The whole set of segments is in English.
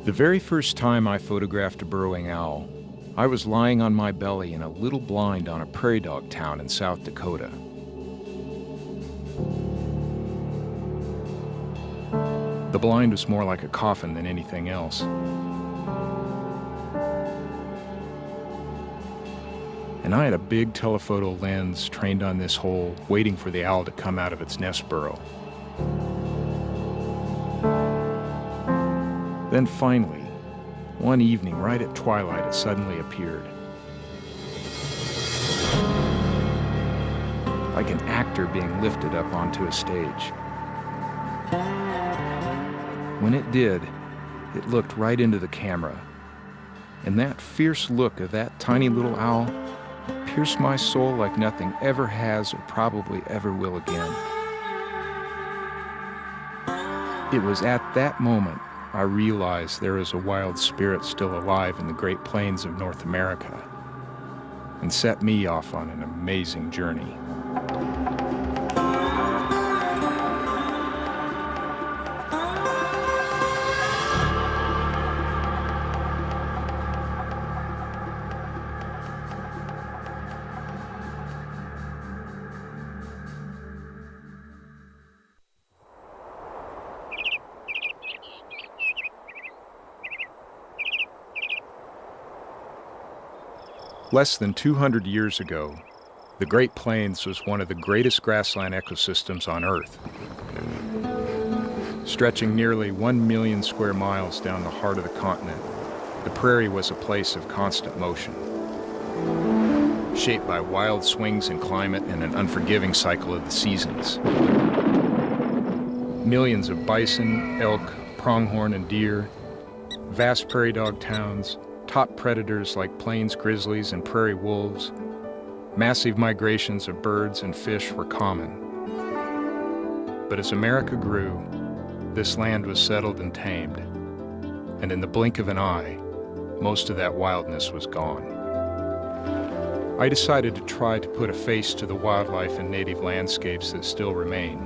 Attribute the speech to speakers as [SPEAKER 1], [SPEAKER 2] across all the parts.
[SPEAKER 1] The very first time I photographed a burrowing owl, I was lying on my belly in a little blind on a prairie dog town in South Dakota. The blind was more like a coffin than anything else. And I had a big telephoto lens trained on this hole, waiting for the owl to come out of its nest burrow. Then finally, one evening right at twilight, it suddenly appeared. Like an actor being lifted up onto a stage. When it did, it looked right into the camera. And that fierce look of that tiny little owl pierced my soul like nothing ever has or probably ever will again. It was at that moment I realized there is a wild spirit still alive in the Great Plains of North America, and set me off on an amazing journey. Less than 200 years ago, the Great Plains was one of the greatest grassland ecosystems on Earth. Stretching nearly 1 million square miles down the heart of the continent, the prairie was a place of constant motion, shaped by wild swings in climate and an unforgiving cycle of the seasons. Millions of bison, elk, pronghorn, and deer, vast prairie dog towns, top predators like plains grizzlies and prairie wolves, massive migrations of birds and fish were common. But as America grew, this land was settled and tamed, and in the blink of an eye, most of that wildness was gone. I decided to try to put a face to the wildlife and native landscapes that still remain,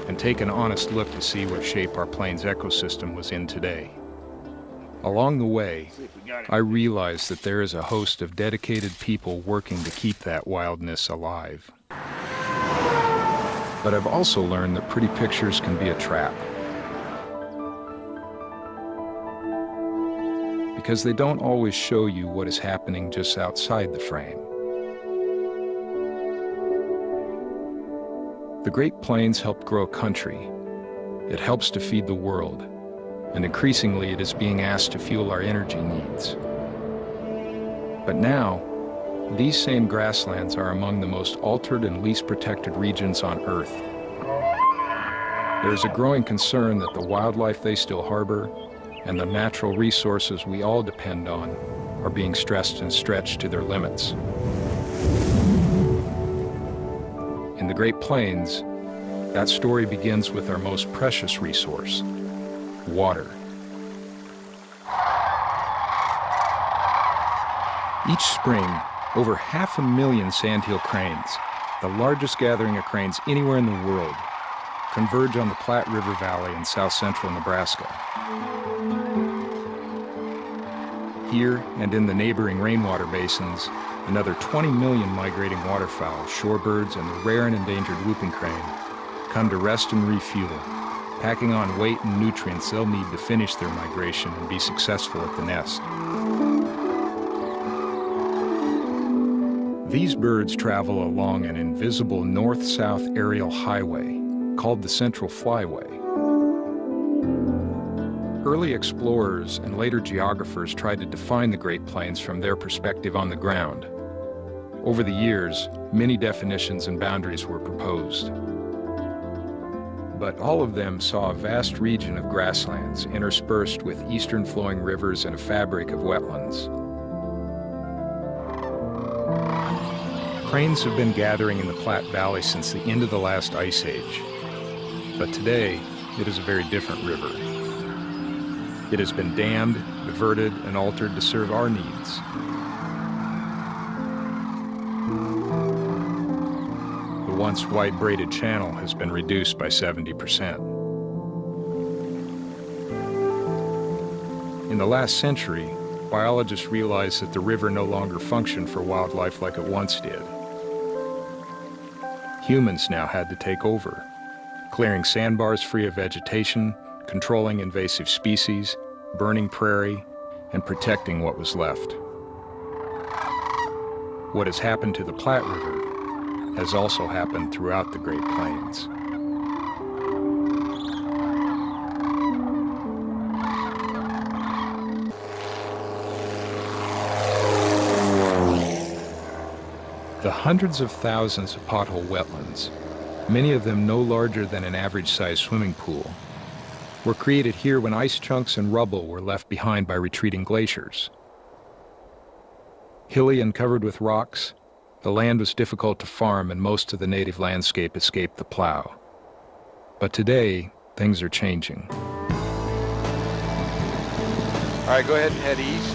[SPEAKER 1] and take an honest look to see what shape our plains ecosystem was in today. Along the way, I realized that there is a host of dedicated people working to keep that wildness alive. But I've also learned that pretty pictures can be a trap, because they don't always show you what is happening just outside the frame. The Great Plains helped grow a country. It helps to feed the world. And increasingly it is being asked to fuel our energy needs. But now, these same grasslands are among the most altered and least protected regions on Earth. There is a growing concern that the wildlife they still harbor and the natural resources we all depend on are being stressed and stretched to their limits. In the Great Plains, that story begins with our most precious resource, water. Each spring, over 500,000 sandhill cranes, the largest gathering of cranes anywhere in the world, converge on the Platte River Valley in south-central Nebraska. Here and in the neighboring rainwater basins, another 20 million migrating waterfowl, shorebirds, and the rare and endangered whooping crane come to rest and refuel, packing on weight and nutrients they'll need to finish their migration and be successful at the nest. These birds travel along an invisible north-south aerial highway called the Central Flyway. Early explorers and later geographers tried to define the Great Plains from their perspective on the ground. Over the years, many definitions and boundaries were proposed. But all of them saw a vast region of grasslands interspersed with eastern flowing rivers and a fabric of wetlands. Cranes have been gathering in the Platte Valley since the end of the last ice age. But today, it is a very different river. It has been dammed, diverted, and altered to serve our needs. The once wide braided channel has been reduced by 70%. In the last century, biologists realized that the river no longer functioned for wildlife like it once did. Humans now had to take over, clearing sandbars free of vegetation, controlling invasive species, burning prairie, and protecting what was left. What has happened to the Platte River has also happened throughout the Great Plains. The hundreds of thousands of pothole wetlands, many of them no larger than an average-sized swimming pool, were created here when ice chunks and rubble were left behind by retreating glaciers. Hilly and covered with rocks, the land was difficult to farm and most of the native landscape escaped the plow. But today, things are changing.
[SPEAKER 2] All right, go ahead and head east.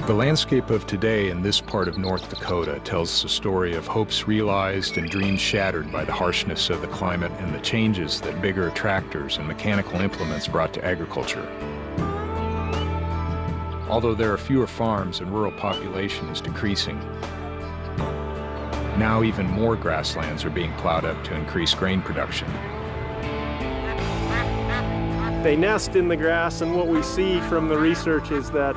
[SPEAKER 1] The landscape of today in this part of North Dakota tells the story of hopes realized and dreams shattered by the harshness of the climate and the changes that bigger tractors and mechanical implements brought to agriculture. Although there are fewer farms and rural population is decreasing, now even more grasslands are being plowed up to increase grain production.
[SPEAKER 3] They nest in the grass, and what we see from the research is that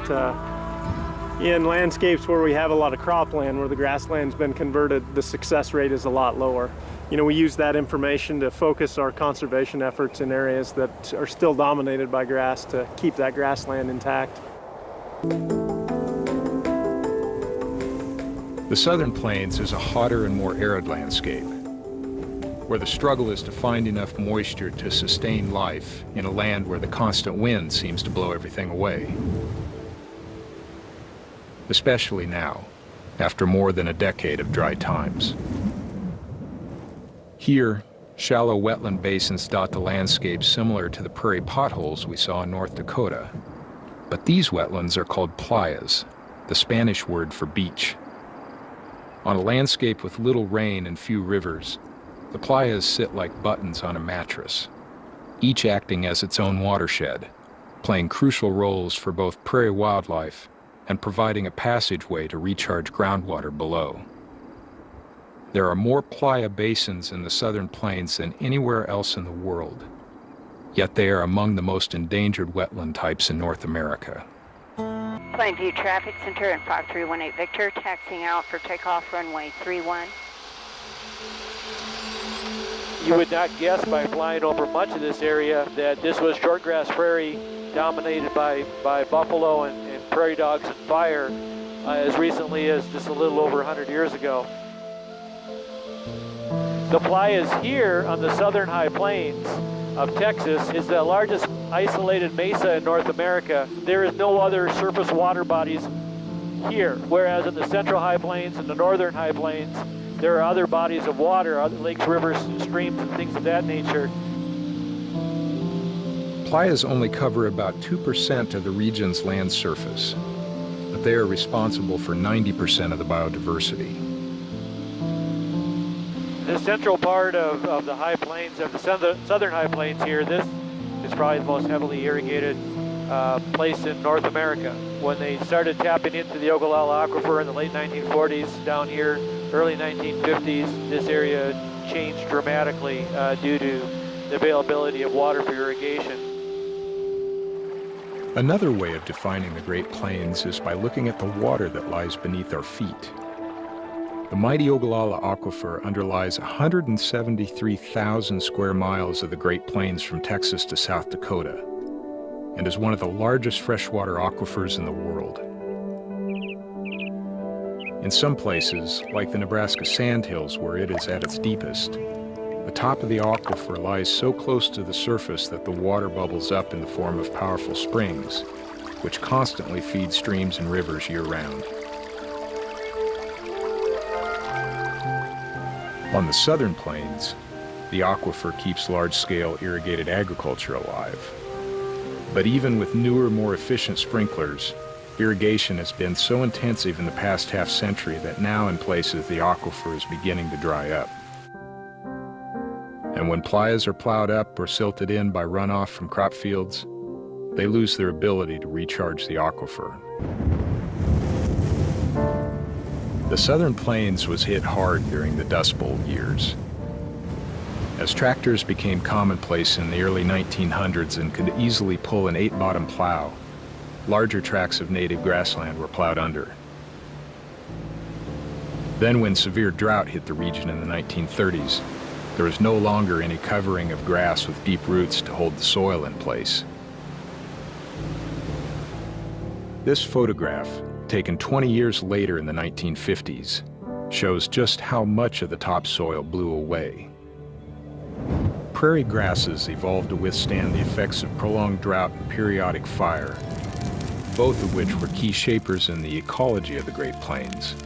[SPEAKER 3] in landscapes where we have a lot of cropland, where the grassland's been converted, the success rate is a lot lower. You know, we use that information to focus our conservation efforts in areas that are still dominated by grass to keep that grassland intact.
[SPEAKER 1] The Southern Plains is a hotter and more arid landscape, where the struggle is to find enough moisture to sustain life in a land where the constant wind seems to blow everything away. Especially now, after more than a decade of dry times. Here, shallow wetland basins dot the landscape similar to the prairie potholes we saw in North Dakota. But these wetlands are called playas, the Spanish word for beach. On a landscape with little rain and few rivers, the playas sit like buttons on a mattress, each acting as its own watershed, playing crucial roles for both prairie wildlife and providing a passageway to recharge groundwater below. There are more playa basins in the Southern Plains than anywhere else in the world, yet they are among the most endangered wetland types in North America.
[SPEAKER 4] Plainview Traffic Center and 5318 Victor, taxiing out for takeoff runway 31.
[SPEAKER 5] You would not guess by flying over much of this area that this was shortgrass prairie dominated by buffalo and prairie dogs and fire as recently as just a little over 100 years ago. The playas here on the southern high plains of Texas is the largest isolated mesa in North America. There is no other surface water bodies here, whereas in the central high plains and the northern high plains, there are other bodies of water, other lakes, rivers, streams, and things of that nature.
[SPEAKER 1] Playas only cover about 2% of the region's land surface, but they are responsible for 90% of the biodiversity.
[SPEAKER 5] The central part of the high plains, of the southern high plains here, this is probably the most heavily irrigated place in North America. When they started tapping into the Ogallala Aquifer in the late 1940s, down here, early 1950s, this area changed dramatically due to the availability of water for irrigation.
[SPEAKER 1] Another way of defining the Great Plains is by looking at the water that lies beneath our feet. The mighty Ogallala Aquifer underlies 173,000 square miles of the Great Plains from Texas to South Dakota, and is one of the largest freshwater aquifers in the world. In some places, like the Nebraska Sandhills where it is at its deepest, the top of the aquifer lies so close to the surface that the water bubbles up in the form of powerful springs, which constantly feed streams and rivers year-round. On the southern plains, the aquifer keeps large-scale irrigated agriculture alive. But even with newer, more efficient sprinklers, irrigation has been so intensive in the past half-century that now in places the aquifer is beginning to dry up. And when playas are plowed up or silted in by runoff from crop fields, they lose their ability to recharge the aquifer. The Southern Plains was hit hard during the Dust Bowl years. As tractors became commonplace in the early 1900s and could easily pull an 8-bottom plow, larger tracts of native grassland were plowed under. Then when severe drought hit the region in the 1930s, there was no longer any covering of grass with deep roots to hold the soil in place. This photograph, taken 20 years later in the 1950s, shows just how much of the topsoil blew away. Prairie grasses evolved to withstand the effects of prolonged drought and periodic fire, both of which were key shapers in the ecology of the Great Plains.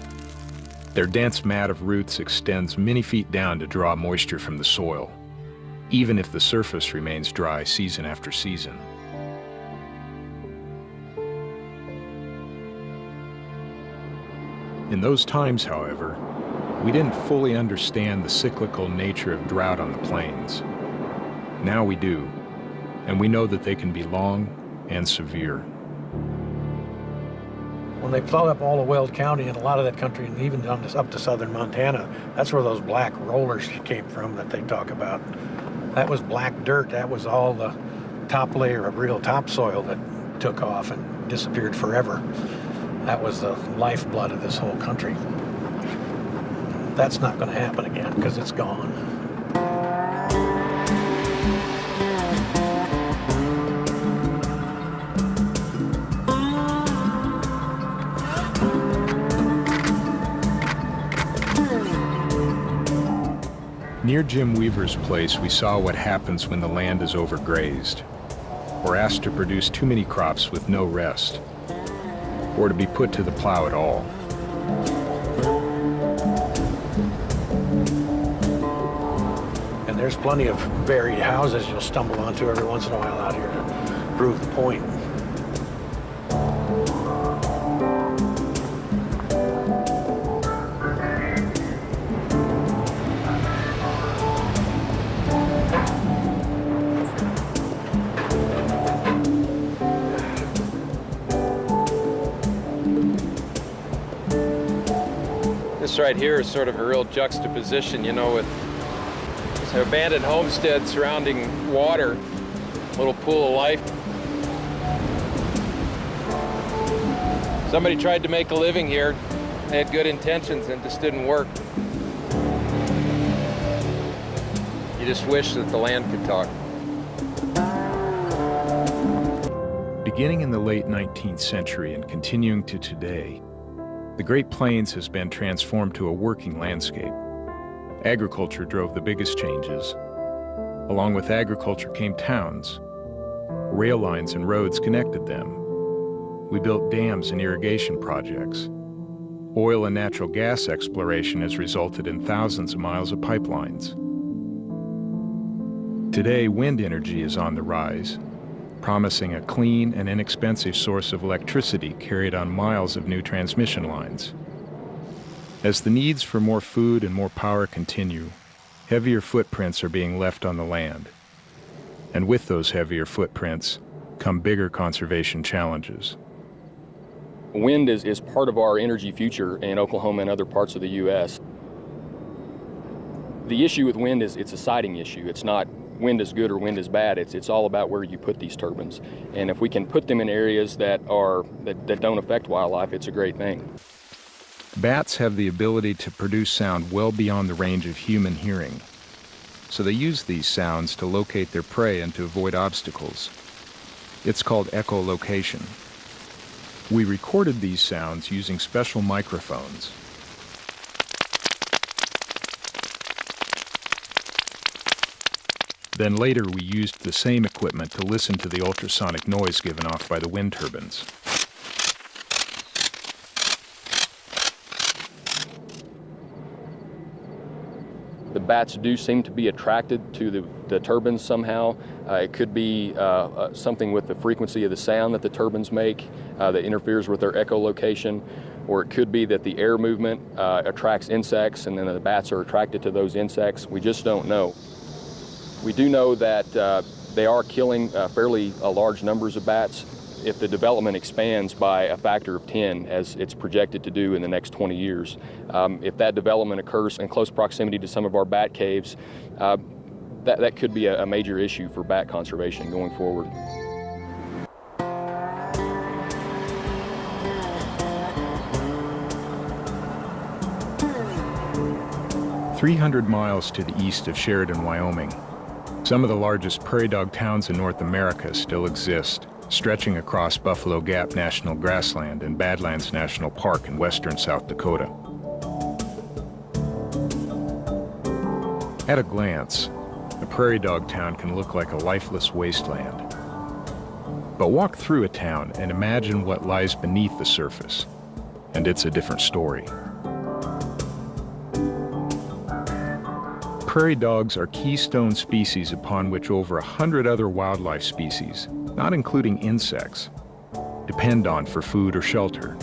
[SPEAKER 1] Their dense mat of roots extends many feet down to draw moisture from the soil, even if the surface remains dry season after season. In those times, however, we didn't fully understand the cyclical nature of drought on the plains. Now we do, and we know that they can be long and severe.
[SPEAKER 6] When they plowed up all of Weld County and a lot of that country, and even down up to southern Montana, that's where those black rollers came from that they talk about. That was black dirt. That was all the top layer of real topsoil that took off and disappeared forever. That was the lifeblood of this whole country. That's not going to happen again because it's gone.
[SPEAKER 1] Near Jim Weaver's place, we saw what happens when the land is overgrazed, or asked to produce too many crops with no rest, or to be put to the plow at all.
[SPEAKER 6] And there's plenty of buried houses you'll stumble onto every once in a while out here to prove the point.
[SPEAKER 2] This right here is sort of a real juxtaposition, you know, with an abandoned homestead surrounding water, little pool of life. Somebody tried to make a living here. They had good intentions and it just didn't work. You just wish that the land could talk.
[SPEAKER 1] Beginning in the late 19th century and continuing to today, the Great Plains has been transformed to a working landscape. Agriculture drove the biggest changes. Along with agriculture came towns. Rail lines and roads connected them. We built dams and irrigation projects. Oil and natural gas exploration has resulted in thousands of miles of pipelines. Today, wind energy is on the rise, promising a clean and inexpensive source of electricity carried on miles of new transmission lines. As the needs for more food and more power continue, heavier footprints are being left on the land. And with those heavier footprints come bigger conservation challenges.
[SPEAKER 7] Wind is part of our energy future in Oklahoma and other parts of the U.S. The issue with wind is it's a siting issue. It's not wind is good or wind is bad. It's all about where you put these turbines. And if we can put them in areas that don't affect wildlife, it's a great thing.
[SPEAKER 1] Bats have the ability to produce sound well beyond the range of human hearing. So they use these sounds to locate their prey and to avoid obstacles. It's called echolocation. We recorded these sounds using special microphones. Then later we used the same equipment to listen to the ultrasonic noise given off by the wind turbines.
[SPEAKER 7] The bats do seem to be attracted to the turbines somehow. It could be something with the frequency of the sound that the turbines make that interferes with their echolocation, or it could be that the air movement attracts insects and then the bats are attracted to those insects. We just don't know. We do know that they are killing fairly large numbers of bats. If the development expands by a factor of 10, as it's projected to do in the next 20 years, if that development occurs in close proximity to some of our bat caves, that could be a major issue for bat conservation going forward.
[SPEAKER 1] "300 miles to the east of Sheridan, Wyoming, some of the largest prairie dog towns in North America still exist, stretching across Buffalo Gap National Grassland and Badlands National Park in western South Dakota. At a glance, a prairie dog town can look like a lifeless wasteland. But walk through a town and imagine what lies beneath the surface, and it's a different story. Prairie dogs are keystone species upon which over 100 other wildlife species, not including insects, depend on for food or shelter.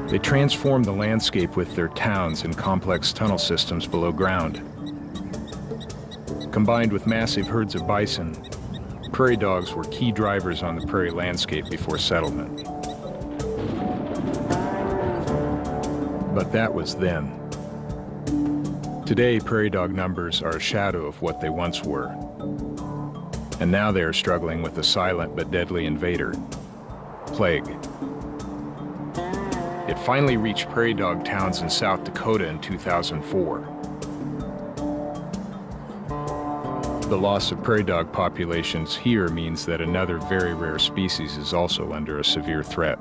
[SPEAKER 1] They transform the landscape with their towns and complex tunnel systems below ground. Combined with massive herds of bison, prairie dogs were key drivers on the prairie landscape before settlement. But that was then. Today, prairie dog numbers are a shadow of what they once were. And now they are struggling with a silent but deadly invader, plague. It finally reached prairie dog towns in South Dakota in 2004. The loss of prairie dog populations here means that another very rare species is also under a severe threat.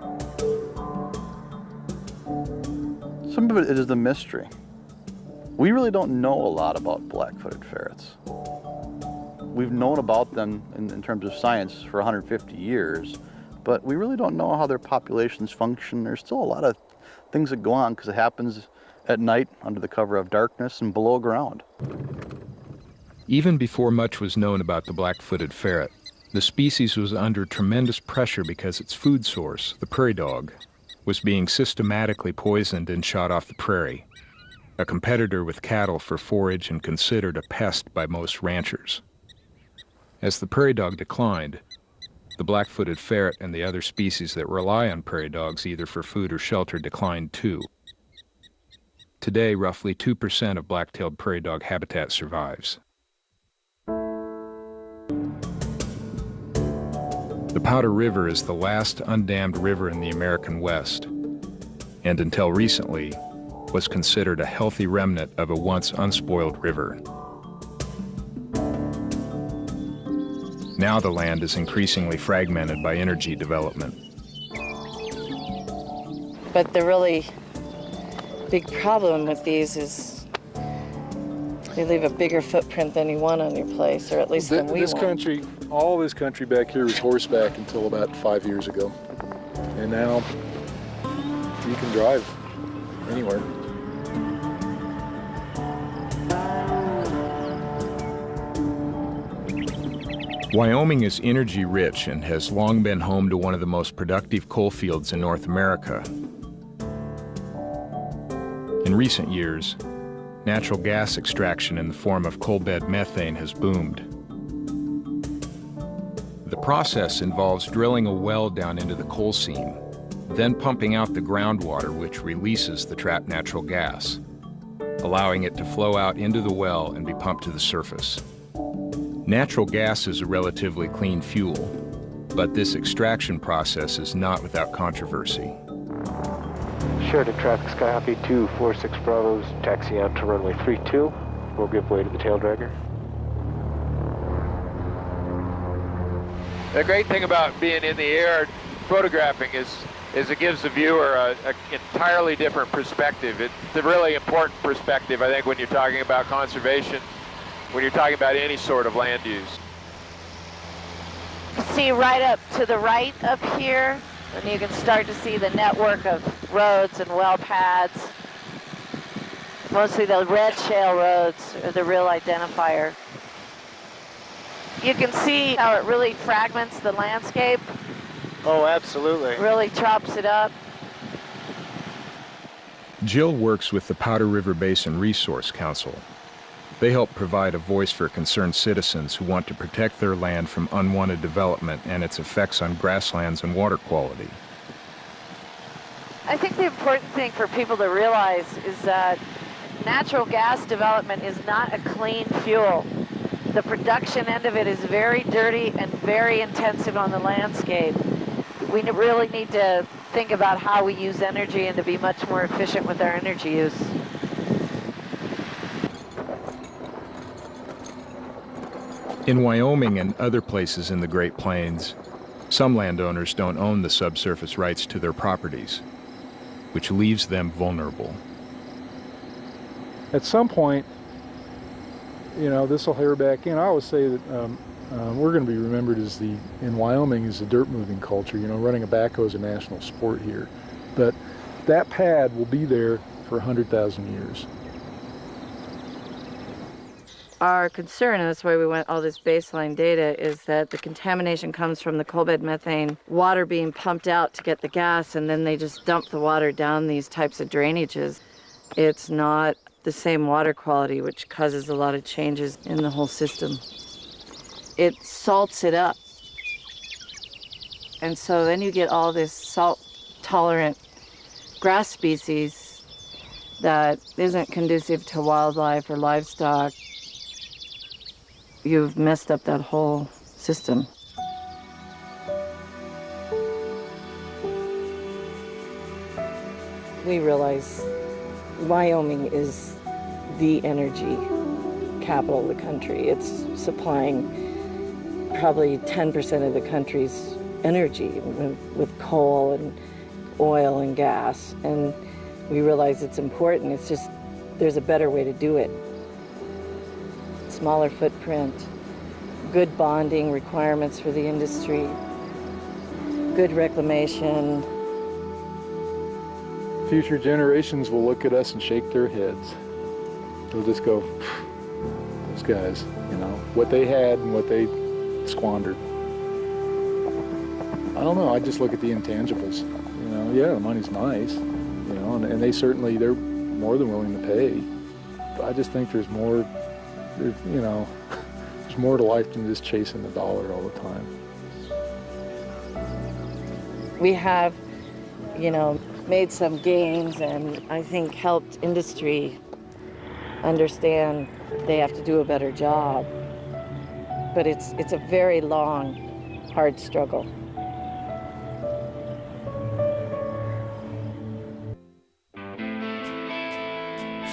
[SPEAKER 8] Some of it is the mystery. We really don't know a lot about black-footed ferrets. We've known about them in terms of science for 150 years, but we really don't know how their populations function. There's still a lot of things that go on because it happens at night under the cover of darkness and below ground.
[SPEAKER 1] Even before much was known about the black-footed ferret, the species was under tremendous pressure because its food source, the prairie dog, was being systematically poisoned and shot off the prairie, a competitor with cattle for forage and considered a pest by most ranchers. As the prairie dog declined, the black-footed ferret and the other species that rely on prairie dogs either for food or shelter declined too. Today, roughly 2% of black-tailed prairie dog habitat survives. The Powder River is the last undammed river in the American West, and until recently, was considered a healthy remnant of a once unspoiled river. Now the land is increasingly fragmented by energy development.
[SPEAKER 9] But the really big problem with these is they leave a bigger footprint than you want on your place, or at least than we want.
[SPEAKER 10] All this country back here was horseback until about 5 years ago. And now you can drive anywhere.
[SPEAKER 1] Wyoming is energy rich and has long been home to one of the most productive coal fields in North America. In recent years, natural gas extraction in the form of coal bed methane has boomed. The process involves drilling a well down into the coal seam, then pumping out the groundwater which releases the trapped natural gas, allowing it to flow out into the well and be pumped to the surface. Natural gas is a relatively clean fuel, but this extraction process is not without controversy.
[SPEAKER 11] Sheridan traffic, Skyhoppy 246 Bravos, taxi out to runway 32. We'll give way to the tail dragger.
[SPEAKER 2] The great thing about being in the air photographing is it gives the viewer an entirely different perspective. It's a really important perspective, I think, when you're talking about conservation, when you're talking about any sort of land use.
[SPEAKER 4] See right up to the right up here, and you can start to see the network of roads and well pads. Mostly the red shale roads are the real identifier. You can see how it really fragments the landscape.
[SPEAKER 11] Oh, absolutely.
[SPEAKER 4] Really chops it up.
[SPEAKER 1] Jill works with the Powder River Basin Resource Council, They help provide a voice for concerned citizens who want to protect their land from unwanted development and its effects on grasslands and water quality.
[SPEAKER 4] I think the important thing for people to realize is that natural gas development is not a clean fuel. The production end of it is very dirty and very intensive on the landscape. We really need to think about how we use energy and to be much more efficient with our energy use.
[SPEAKER 1] In Wyoming and other places in the Great Plains, some landowners don't own the subsurface rights to their properties, which leaves them vulnerable.
[SPEAKER 10] At some point, this will hair back in. I always say that we're going to be remembered in Wyoming as the dirt moving culture. Running a backhoe is a national sport here. But that pad will be there for 100,000 years.
[SPEAKER 9] Our concern, and that's why we want all this baseline data, is that the contamination comes from the coal bed methane water being pumped out to get the gas, and then they just dump the water down these types of drainages. It's not the same water quality, which causes a lot of changes in the whole system. It salts it up. And so then you get all this salt-tolerant grass species that isn't conducive to wildlife or livestock. You've messed up that whole system. We realize Wyoming is the energy capital of the country. It's supplying probably 10% of the country's energy with coal and oil and gas. And we realize it's important. It's just there's a better way to do it. Smaller footprint, good bonding requirements for the industry, good reclamation.
[SPEAKER 10] Future generations will look at us and shake their heads. They'll just go, those guys, what they had and what they squandered. I don't know, I just look at the intangibles. Yeah, the money's nice, and they're more than willing to pay. But I just think there's more to life than just chasing the dollar all the time.
[SPEAKER 9] We have, made some gains and I think helped industry understand they have to do a better job. But it's a very long, hard struggle.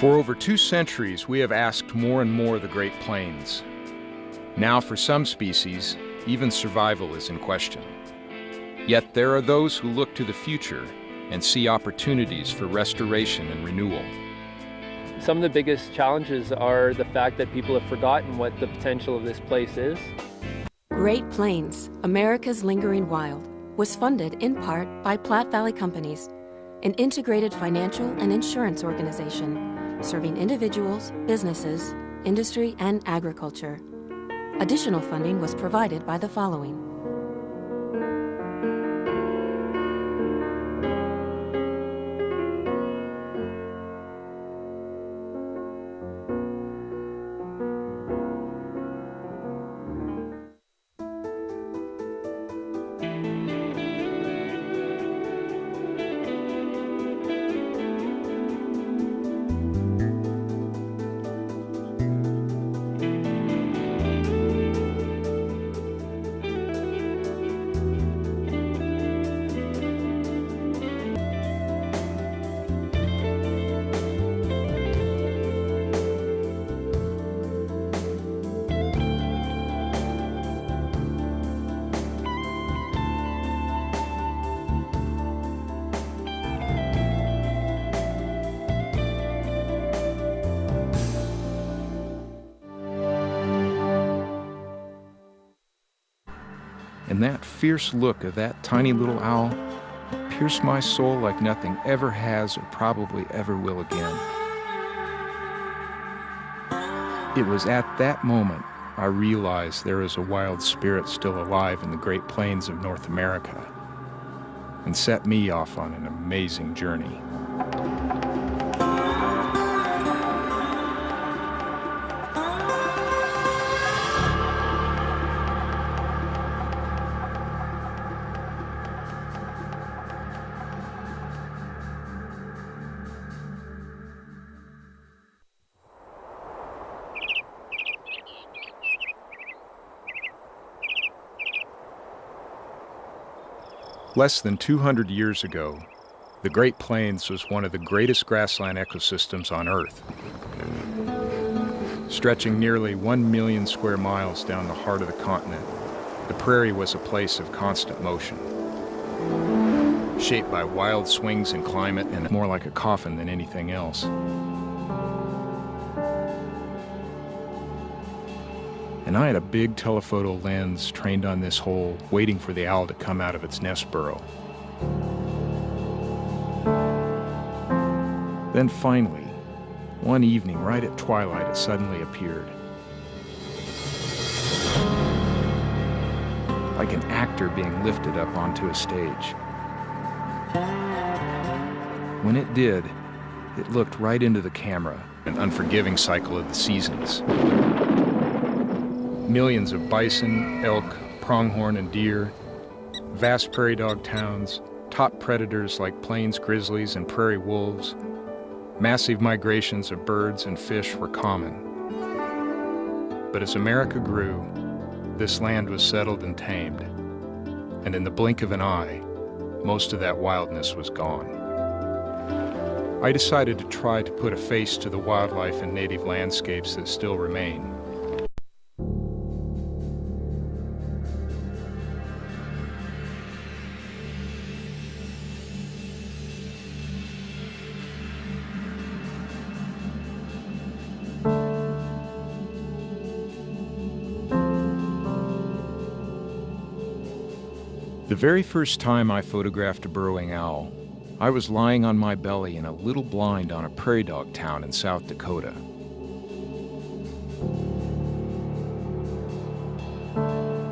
[SPEAKER 1] For over 2 centuries, we have asked more and more of the Great Plains. Now, for some species, even survival is in question. Yet there are those who look to the future and see opportunities for restoration and renewal.
[SPEAKER 12] Some of the biggest challenges are the fact that people have forgotten what the potential of this place is.
[SPEAKER 13] Great Plains, America's Lingering Wild, was funded in part by Platte Valley Companies, an integrated financial and insurance organization serving individuals, businesses, industry, and agriculture. Additional funding was provided by the following.
[SPEAKER 1] And that fierce look of that tiny little owl pierced my soul like nothing ever has or probably ever will again. It was at that moment I realized there is a wild spirit still alive in the Great Plains of North America, and set me off on an amazing journey. Less than 200 years ago, the Great Plains was one of the greatest grassland ecosystems on Earth. Stretching nearly 1 million square miles down the heart of the continent, the prairie was a place of constant motion, shaped by wild swings in climate and more like a coffin than anything else. And I had a big telephoto lens trained on this hole, waiting for the owl to come out of its nest burrow. Then finally, one evening, right at twilight, it suddenly appeared. Like an actor being lifted up onto a stage. When it did, it looked right into the camera, an unforgiving cycle of the seasons. Millions of bison, elk, pronghorn, and deer, vast prairie dog towns, top predators like plains grizzlies and prairie wolves, massive migrations of birds and fish were common. But as America grew, this land was settled and tamed, and in the blink of an eye, most of that wildness was gone. I decided to try to put a face to the wildlife and native landscapes that still remain. The very first time I photographed a burrowing owl, I was lying on my belly in a little blind on a prairie dog town in South Dakota.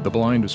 [SPEAKER 1] The blind was